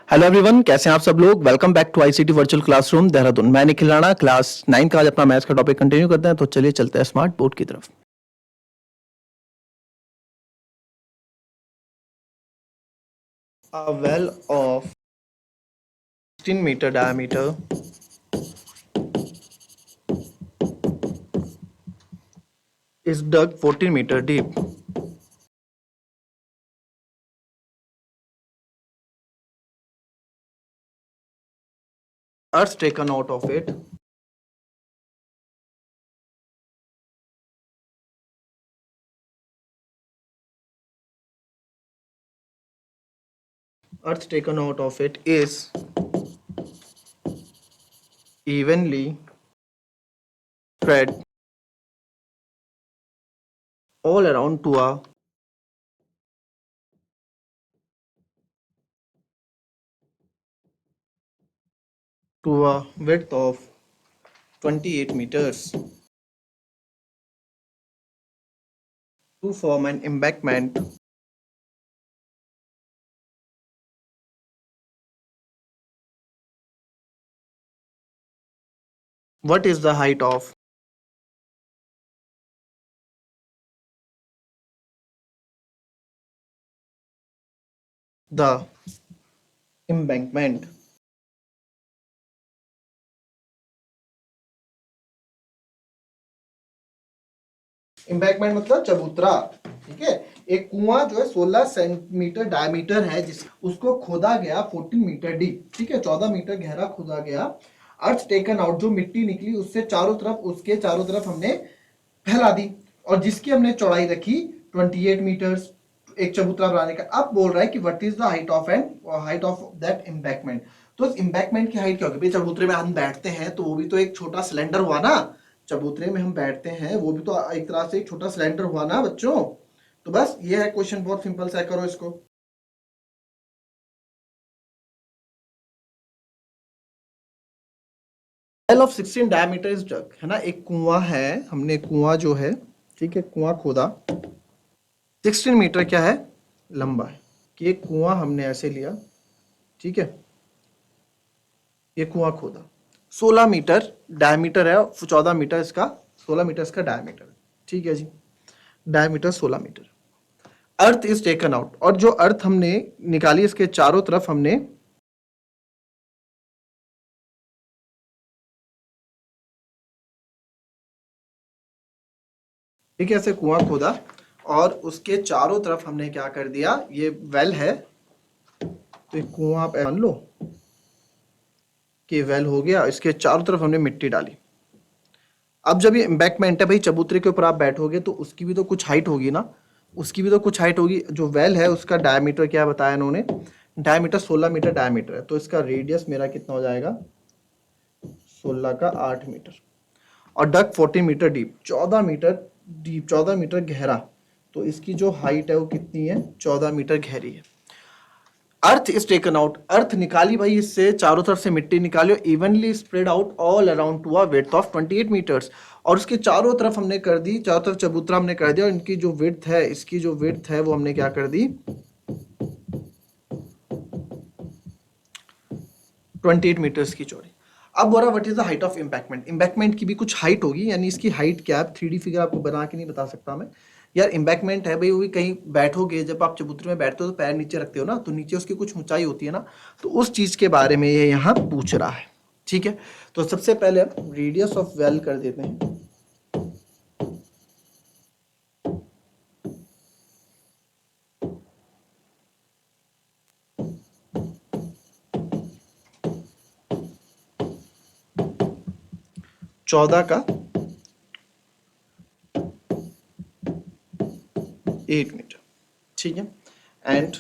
Hello everyone, कैसे हैं आप सब लोग। Welcome back to ICT virtual classroom Dehradun. मैं निखिल राणा, क्लास 9 का आज अपना मैथ्स का टॉपिक कंटिन्यू करते हैं। तो चलिए चलते हैं स्मार्ट बोर्ड की तरफ। A well of 16-meter diameter is dug 14-meter deep. Earth taken out of it. Earth taken out of it is evenly spread all around to a width of 28 meters to form an embankment what is the height of the embankment? Embankment मतलब चबूतरा। ठीक है, एक कुआं जो है 16 centimetre diameter है, जिस उसको खोदा गया 14 मीटर डीप। ठीक है, 14 मीटर गहरा खोदा गया। अर्थ टेकन आउट, जो मिट्टी निकली उससे उसके चारों तरफ हमने फैला दी, और जिसकी हमने चौड़ाई रखी 28 मीटर्स एक चबूतरा बनाने का। अब बोल रहा है कि what is the height of that embankment. तो इस एम्बैंकमेंट की हाइट क्या होगी? चबूतरे में हम बैठते हैं तो वो भी तो एक छोटा सिलेंडर हुआ ना। चबूतरे में हम बैठते हैं वो भी तो एक तरह से एक छोटा सिलेंडर हुआ ना बच्चों। तो बस ये है क्वेश्चन, बहुत सिंपल सा, करो इसको। Well of 16 diameter is dug, है ना, एक कुआं है, हमने कुआं जो है, ठीक है, कुआं खोदा 16 मीटर क्या है, लंबा है। कि एक कुआं हमने ऐसे लिया, ठीक है, ये कुआं खोदा 16 मीटर डायमीटर है, 14 मीटर इसका, 16 मीटर इसका डायमीटर है। ठीक है जी, diameter 16 metre. Earth is taken out, और जो अर्थ हमने निकाली इसके चारों तरफ हमने ठीक है ऐसे कुआं खोदा, और उसके चारों तरफ हमने क्या कर दिया, ये वेल है तो एक कुआं आप मान लो कि वेल हो गया, इसके चारों तरफ हमने मिट्टी डाली। अब जब ये एम्बैंकमेंट है भाई, चबूतरे के ऊपर आप बैठोगे तो उसकी भी तो कुछ हाइट होगी ना, उसकी भी तो कुछ हाइट होगी। जो वेल है उसका डायमीटर क्या बताया इन्होंने, डायमीटर 16 मीटर डायमीटर है, तो इसका रेडियस मेरा कितना हो जाएगा, 16 का 8 मीटर। और dug 14 metre deep, 14 metre deep, 14 metre गहरा, तो इसकी जो हाइट है वो कितनी है, 14 मीटर गहरी है। Earth is taken out, earth निकाली भाई, इससे चारों तरफ से मिट्टी निकाली, evenly spread out all around to a width of 28 metres, और उसके चारों तरफ हमने कर दी, चारों तरफ चबूतरा हमने कर दिया, और इनकी जो विड्थ है, इसकी जो विड्थ है वो हमने क्या कर दी, 28 मीटर्स की चौड़ी। अब बोला what is the height of embankment, embankment की भी कुछ हाइट होगी, यानी इसकी हाइट क्या है, 3D फिगर आपको बना के नहीं बता सकता मैं यार। एम्बैंकमेंट है भाई, वो भी कहीं बैठोगे, जब आप चबूतरे में बैठते हो तो पैर नीचे रखते हो ना, तो नीचे उसकी कुछ ऊंचाई होती है ना, तो उस चीज के बारे में ये यहाँ पूछ रहा है। ठीक है, तो सबसे पहले हम रेडियस ऑफ वेल कर देते हैं। चौदह का 8 मीटर, ठीक है, एंड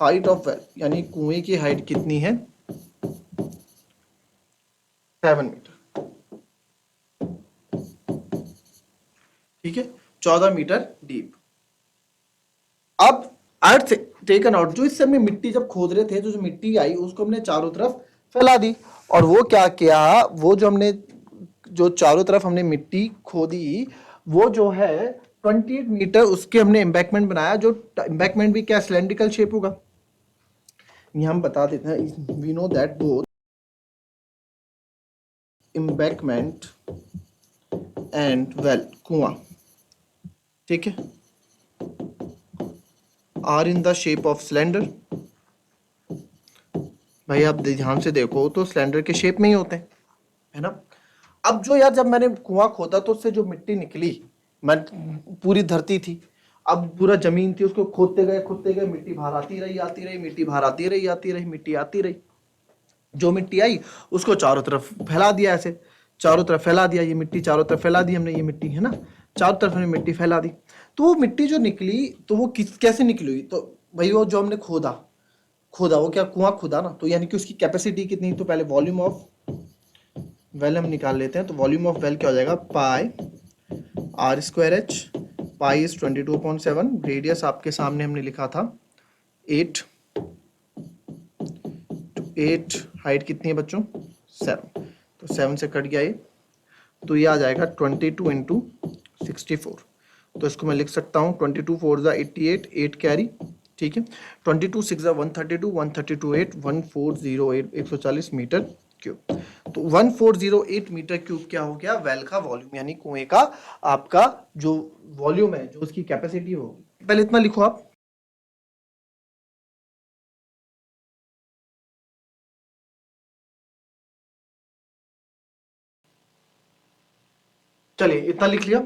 हाइट ऑफ वेल, यानी कुएं की हाइट कितनी है, 7 मीटर। ठीक है, 14 मीटर डीप। अब अर्थ टेकन आउट, जो इससे हमने मिट्टी जब खोद रहे थे, जो मिट्टी आई उसको हमने चारों तरफ फैला दी, और वो क्या किया, वो जो हमने, जो चारों तरफ हमने मिट्टी खोदी, वो जो है 28 मीटर उसके हमने एम्बैकमेंट बनाया, जो एम्बैकमेंट भी क्या सिलेंड्रिकल शेप होगा। ये हम बता देते हैं, we know that both embankment and well, कुआं, ठीक है, are in the shape of cylinder. भाई आप ध्यान से देखो तो सिलेंडर के शेप में ही होते हैं, है ना। अब जो यार जब मैंने कुआं खोदा तो उससे जो मिट्टी निकली, मैं पूरी धरती थी, अब पूरा जमीन थी, उसको खोदते गए मिट्टी बाहर आती रही, मिट्टी बाहर आती रही, मिट्टी आती रही। जो मिट्टी आई उसको चारों तरफ फैला दिया, ऐसे चारों तरफ फैला दिया, ये मिट्टी चारों तरफ फैला दी हमने, ये मिट्टी है ना, चारों तरफ हमने मिट्टी फैला दी। तो वो मिट्टी जो निकली तो वो कैसे निकली, तो भाई वो जो हमने खोदा वो क्या कुआं खोदा ना, तो यानी कि उसकी कैपेसिटी कितनी, तो पहले वॉल्यूम ऑफ वेल हम निकाल लेते हैं। तो वॉल्यूम ऑफ वेल क्या हो जाएगा, pi r square h, pi is 22/7, radius आपके सामने हमने लिखा था 8, 8 हाइट कितनी है बच्चों 7, तो 7 से कट गया ये, तो ये आ जाएगा 22 इंटू 64। तो इसको मैं लिख सकता हूँ 22 4 ज़ा 88, 8 कैरी, ठीक है, 22 6 ज़ा 132, 132 8, 1408, 140 मीटर क्यूब। तो 1408 मीटर क्यूब क्या हो गया, वेल का वॉल्यूम, यानी कुएं का आपका जो वॉल्यूम है, जो उसकी कैपेसिटी होगी। पहले इतना लिखो आप। चलिए इतना लिख लिया।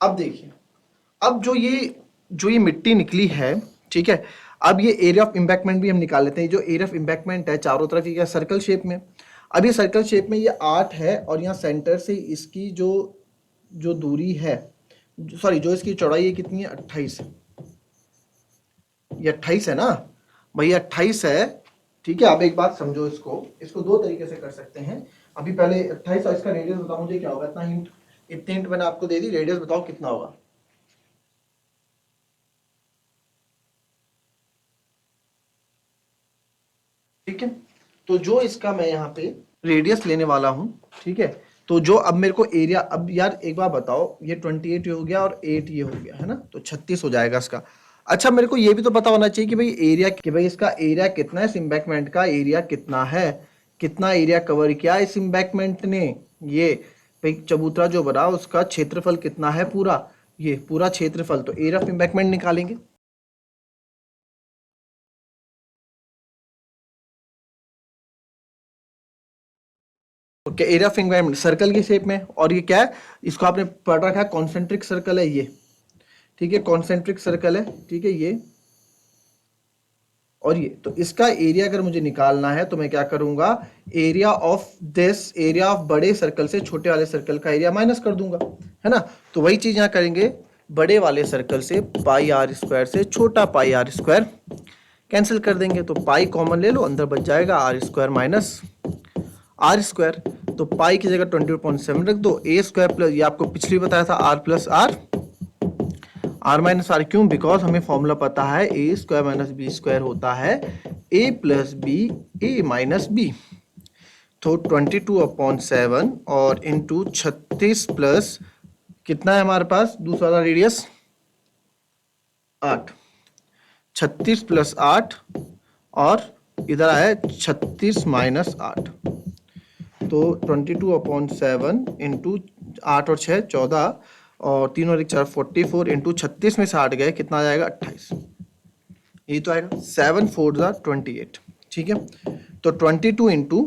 अब देखिए, अब जो ये मिट्टी निकली है, ठीक है, अब ये एरिया ऑफ इम्बैकमेंट भी हम निकाल लेते हैं। जो एरिया ऑफ इम्बैकमेंट है चारों तरफ ये क्या सर्कल शेप में, अब ये सर्कल शेप में ये 8 है, और यहाँ सेंटर से इसकी जो जो दूरी है, सॉरी जो इसकी चौड़ाई है कितनी है 28 है, ये 28 है ना भैया, 28 है, ठीक है। अब एक बात समझो, इसको दो तरीके से कर सकते हैं। अभी पहले 28 और इसका रेडियस बताओ मुझे क्या होगा, इतनी हिंट मैंने आपको दे दी, रेडियस बताओ कितना होगा। ठीक है, तो जो इसका मैं यहाँ पे रेडियस लेने वाला हूँ, ठीक है, तो जो अब मेरे को एरिया, अब यार एक बार बताओ, ये 28 हो गया और 8 ये हो गया, है ना, तो 36 हो जाएगा इसका। अच्छा मेरे को ये भी तो पता होना चाहिए कि भाई एरिया, कि भाई इसका एरिया कितना है, इस इम्बैकमेंट का एरिया कितना है, कितना एरिया कवर किया इस इम्बैकमेंट ने, ये भाई चबूतरा जो बना उसका क्षेत्रफल कितना है पूरा, ये पूरा क्षेत्रफल, तो एरिया ऑफ इम्बैकमेंट निकालेंगे। Okay, area of environment circle के शेप में, और ये क्या है, इसको आपने पढ़ रखा है कॉन्सेंट्रिक सर्कल है ये, ठीक है, कॉन्सेंट्रिक सर्कल है, ठीक है ये, और ये, तो इसका एरिया अगर मुझे निकालना है तो मैं क्या करूंगा, area of this, area of बड़े सर्कल से छोटे वाले सर्कल का एरिया माइनस कर दूंगा, है ना। तो वही चीज यहां करेंगे, बड़े वाले सर्कल से पाई आर स्क्वायर से छोटा पाई आर स्क्वायर कैंसिल कर देंगे, तो पाई कॉमन ले लो, अंदर बच जाएगा r square minus r square, तो पाई की जगह 20.7 रख दो, ए स्क्वायर प्लस, ये आपको पिछली बताया था r plus r, r minus r, क्यों, बिकॉज हमें फॉर्मूला पता है a square minus b square होता है a plus b a minus b. तो 22/7 और इंटू 36 प्लस कितना है हमारे पास दूसरा वाला रेडियस 8, 36 प्लस 8, और इधर आया 36 माइनस 8, तो 22/7 इंटू 8 और 6 14, और 3 और 1 4 44 इंटू 36 में से 8 गए, कितना आ जाएगा 28, यही तो आएगा 7 4 ज़ा 28, ठीक है। तो 22 इंटू,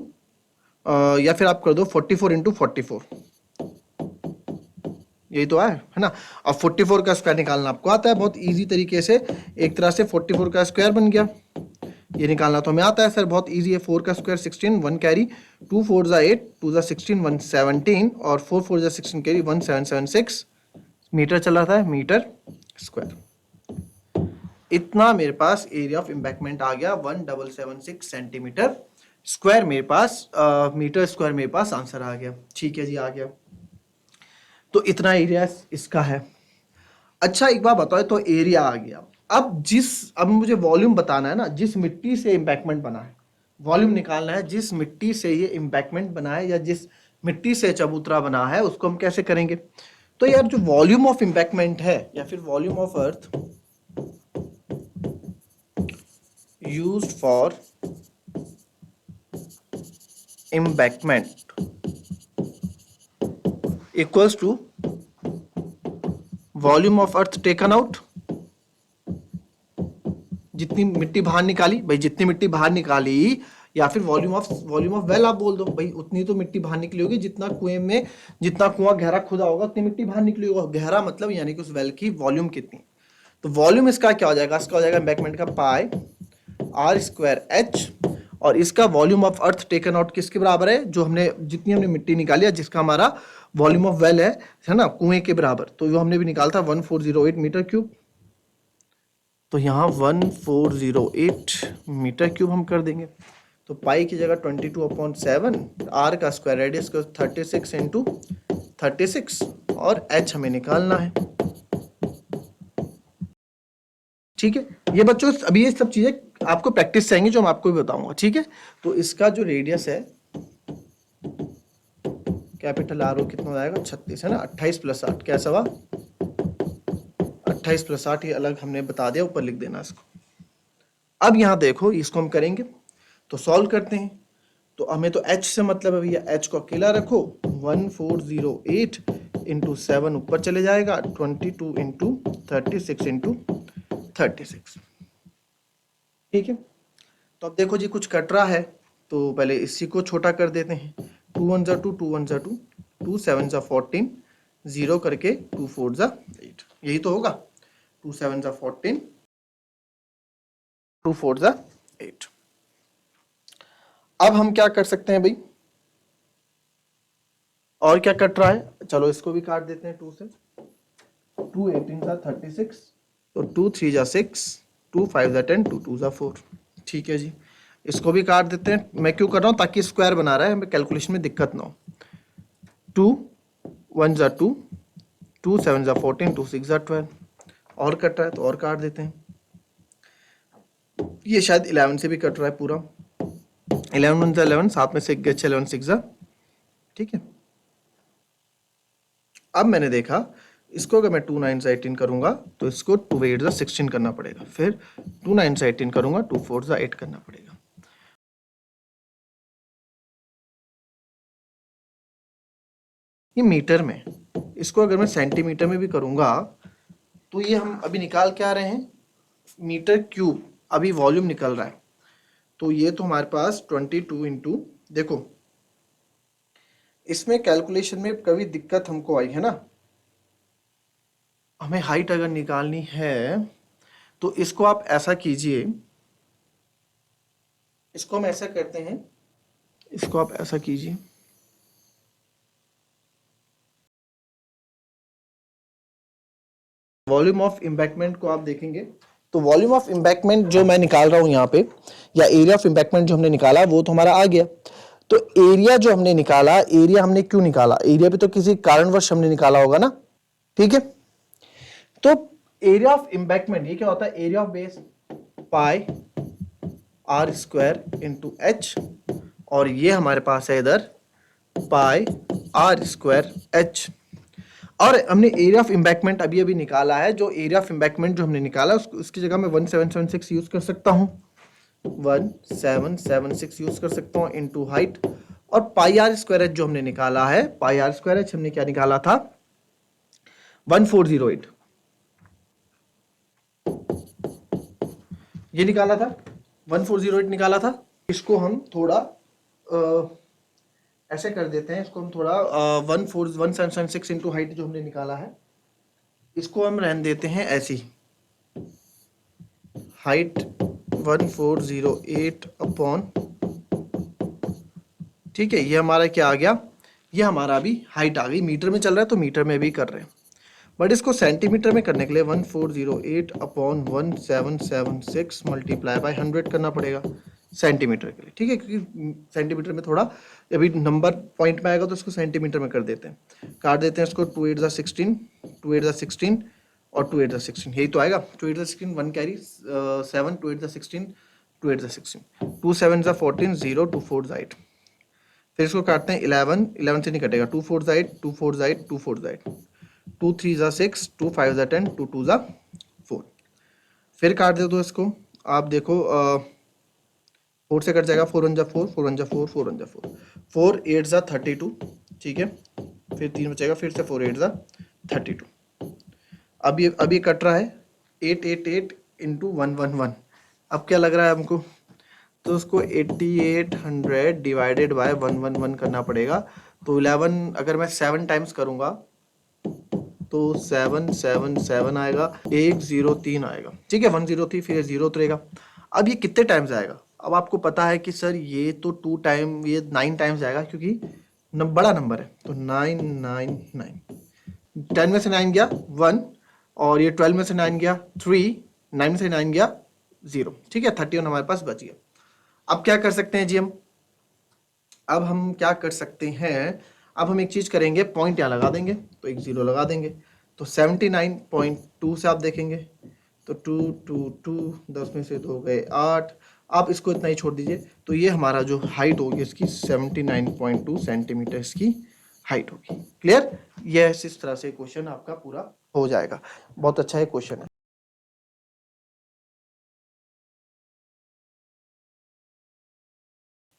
या फिर आप कर दो 44 इंटू 44, यही तो है ना। अब 44 का स्क्वायर निकालना आपको आता है बहुत इजी तरीके से, एक तरह से 44 का स्क्वायर बन गया, ये निकालना तो हमें आता है सर, बहुत इजी है। 4 का स्क्वायर 16, 1 कैरी, 2 4 ज़ा 8, 2 ज़ा 16, 117, और 4 4 ज़ा 16 कैरी 1776 मीटर चल रहा था, मीटर स्क्वायर। इतना मेरे पास एरिया ऑफ इम्बैकमेंट आ गया, 1776 सेंटीमीटर स्क्वायर मेरे पास, मीटर स्क्वायर मेरे पास आंसर आ गया, ठीक है जी आ गया। तो इतना एरिया इसका है। अच्छा एक बार बताओ, तो एरिया आ गया, अब मुझे वॉल्यूम बताना है ना, जिस मिट्टी से इम्बैकमेंट बना है, वॉल्यूम निकालना है जिस मिट्टी से ये इम्बैकमेंट बना है, या जिस मिट्टी से चबूतरा बना है, उसको हम कैसे करेंगे? तो यार जो वॉल्यूम ऑफ एम्बैंकमेंट है या फिर volume of earth used for embankment equals to volume of earth taken out. जितनी मिट्टी बाहर निकाली भाई, जितनी मिट्टी बाहर निकाली, या फिर वॉल्यूम ऑफ वेल आप बोल दो भाई, उतनी तो मिट्टी बाहर निकली होगी जितना कुएं में, जितना कुआं गहरा खुदा होगा उतनी मिट्टी बाहर निकली होगा। गहरा मतलब यानी कि उस वेल की वॉल्यूम कितनी। तो वॉल्यूम इसका क्या हो जाएगा? इसका हो जाएगा एम्बैंकमेंट का पाई आर स्क्वायर एच, और इसका volume of earth taken out किसके बराबर है? जो हमने जितनी हमने मिट्टी निकाली है, जिसका हमारा वॉल्यूम ऑफ वेल है ना, कुएं के बराबर, तो वो हमने भी निकाला था 1408 मीटर क्यूब। तो यहाँ 1408 मीटर क्यूब हम कर देंगे। तो पाई की जगह 22/7, आर का स्क्वायर रेडियस का 36 इंटू 36, और एच हमें निकालना है। ठीक है, ये बच्चों अभी ये सब चीजें आपको प्रैक्टिस चाहिए जो मैं आपको भी बताऊंगा। ठीक है, तो इसका जो रेडियस है कैपिटल आर ओ कितना हो जाएगा? 36 है ना, 28 + 8 कैसा हुआ? 28 + 8, ये अलग हमने बता दिया, ऊपर लिख देना इसको। अब यहाँ देखो, इसको हम करेंगे तो सॉल्व करते हैं। तो हमें तो h से मतलब है भैया, h को अकेला रखो। 1408 इंटू 7 ऊपर चले जाएगा, 22 इंटू 36 इंटू 36। ठीक है, तो अब देखो जी कुछ कट रहा है, तो पहले इसी को छोटा कर देते हैं। 2 1 जा 2, 2 1 जा 2, 2 7 जा 14, 0 करके 2 4 जा 8, यही तो होगा। 2 7 जा 14, 2 4 जा 8। अब हम क्या कर सकते हैं भाई, और क्या कट रहा है? चलो इसको भी काट देते हैं 2 से। 2 18 जा 36, तो 2 3 जा 6, 2 5 जा 10, 2 2 जा 4। ठीक है जी, इसको भी काट देते हैं। मैं क्यों कर रहा हूं? ताकि स्क्वायर बना रहा है, हमें कैलकुलेशन में दिक्कत ना हो। 2 1 जा 2, 2 7 जा 14, 2 6 जा 12। और कट रहा है तो और काट देते हैं। ये शायद 11 से भी कट रहा है पूरा। 11 1 जा 11, 7 में से 1 गया 6, 11 6 जा। ठीक है, अब मैंने देखा इसको अगर मैं 2 9 से 18 करूंगा तो इसको 2 8 जा 16 करना पड़ेगा, फिर 2 9 से 18 करूंगा 2 4 जा 8 करना पड़ेगा। ये मीटर में, इसको अगर मैं सेंटीमीटर में भी करूंगा तो ये हम अभी निकाल क्या रहे हैं? Metre cube. अभी वॉल्यूम निकल रहा है, तो ये तो हमारे पास 22 इंटू, देखो इसमें कैलकुलेशन में कभी दिक्कत हमको आई है ना, हमें हाइट अगर निकालनी है तो इसको आप ऐसा कीजिए, इसको हम ऐसा करते हैं, इसको आप ऐसा कीजिए, वॉल्यूम ऑफ एम्बैंकमेंट को आप देखेंगे तो वॉल्यूम ऑफ एम्बैंकमेंट जो मैं निकाल रहा हूं यहाँ पे, या एरिया ऑफ एम्बैंकमेंट जो हमने निकाला वो तो हमारा आ गया। तो एरिया जो हमने निकाला, एरिया हमने क्यों निकाला? एरिया भी तो किसी कारणवश हमने निकाला होगा ना। ठीक है, तो एरिया ऑफ एम्बैंकमेंट ये क्या होता है? Area of base pi r square into h, और ये हमारे पास है इधर पाई आर स्क्वायर एच। और हमने एरिया ऑफ एम्बैंकमेंट अभी अभी निकाला है, जो एरिया ऑफ एम्बैंकमेंट जो हमने निकाला उसको, उसकी जगह मैं 1776 यूज कर सकता हूँ, 1776 यूज कर सकता हूँ इनटू हाइट। और पाई आर स्क्वायर एच जो हमने निकाला है, पाई आर स्क्वायर एच हमने क्या निकाला था? 1408, ये निकाला था, 1408 निकाला था। इसको हम थोड़ा ऐसे कर देते हैं, इसको हम थोड़ा 1776 इंटू हाइट जो हमने निकाला है, इसको हम रहने देते हैं ऐसी, हाइट 1408 अपॉन, ठीक है, ये हमारा क्या आ गया? ये हमारा अभी हाइट आ गई। मीटर में चल रहा है तो मीटर में भी कर रहे हैं, बट इसको सेंटीमीटर में करने के लिए 1408 अपॉन 1776 मल्टीप्लाई बाय 100 करना पड़ेगा सेंटीमीटर के लिए। ठीक है, क्योंकि सेंटीमीटर में थोड़ा अभी नंबर पॉइंट में आएगा तो इसको सेंटीमीटर में कर देते हैं, काट देते हैं इसको। 2 8 जा 16, 2 8 जा 16 और 2 8 जा 16, यही तो आएगा। 2 8 जा 16, 1 कैरी 7, 2 8 जा 16, 2 8 जा 16, 2 7 जा 14, 0, 2 4 जा 8। फिर इसको काटते हैं 11, 11 से नहीं कटेगा, 2 4 8, 2 4 8, 2 4 8, 2 3 6, 2 5 10, 2 2 4। फिर काट दे दो इसको, आप देखो 4 से कट जाएगा, 4 1 जा 4, 4 1 जा 4, 4 1 जा 4, 4 8 जा 32, ठीक है। फिर 3 बचेगा, फिर से 4 8 जा 32। अब ये कट रहा है 8 8 8 इंटू 1 1 1। अब क्या लग रहा है हमको, तो उसको 8800 डिवाइडेड बाय 111 करना पड़ेगा। तो 11 अगर मैं 7 टाइम्स करूंगा तो 7 7 7 आएगा, 103 आएगा, ठीक है। 103, फिर 0 उतरेगा। अब ये कितने टाइम्स आएगा? अब आपको पता है कि सर ये तो 2 टाइम, ये 9 टाइम्स आएगा क्योंकि बड़ा नंबर है, तो 999। 10 में से 9 गया 1, और ये 12 में से 9 गया 3, 9 में से 9 गया 0, ठीक है। 31 हमारे पास बच गया। अब क्या कर सकते हैं जी हम? अब हम क्या कर सकते हैं, अब हम एक चीज करेंगे, पॉइंट यहाँ लगा देंगे, तो एक 0 लगा देंगे। तो 79.2 से आप देखेंगे तो 2 2 2, 10 में से 2 गए 8। आप इसको इतना ही छोड़ दीजिए, तो ये हमारा जो हाइट होगी इसकी 79.2 सेंटीमीटर इसकी हाइट होगी। क्लियर? ये इस तरह से क्वेश्चन आपका पूरा हो जाएगा। बहुत अच्छा है क्वेश्चन है।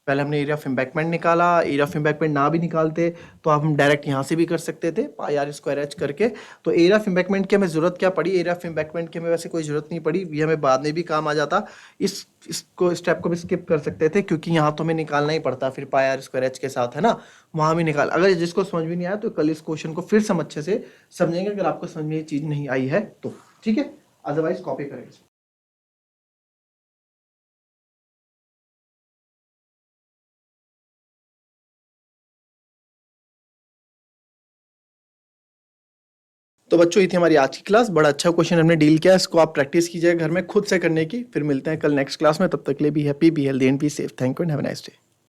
पहले हमने एरिया ऑफ एम्बैंकमेंट निकाला, एरिया ऑफ एम्बैंकमेंट ना भी निकालते तो आप हम डायरेक्ट यहाँ से भी कर सकते थे, पाई आर स्क्वायर एच करके। तो एरिया ऑफ एम्बैंकमेंट की हमें जरूरत क्या पड़ी? एरिया ऑफ एम्बैंकमेंट की हमें वैसे कोई जरूरत नहीं पड़ी, ये हमें बाद में भी काम आ जाता। इसको स्टेप को भी स्किप कर सकते थे, क्योंकि यहाँ तो हमें निकालना ही पड़ता फिर पाई आर स्क्वायर एच के साथ, है ना। वहाँ भी निकाल, अगर जिसको समझ में नहीं आया तो कल इस क्वेश्चन को फिर से अच्छे से समझेंगे, अगर आपको समझ में ये चीज़ नहीं आई है तो, ठीक है। अदरवाइज कॉपी करेंगे। तो बच्चों, ये थी हमारी आज की क्लास। बड़ा अच्छा क्वेश्चन हमने डील किया, इसको आप प्रैक्टिस कीजिए घर में खुद से करने की। फिर मिलते हैं कल नेक्स्ट क्लास में, तब तक के लिए be happy, be healthy and be safe. Thank you and have a nice day.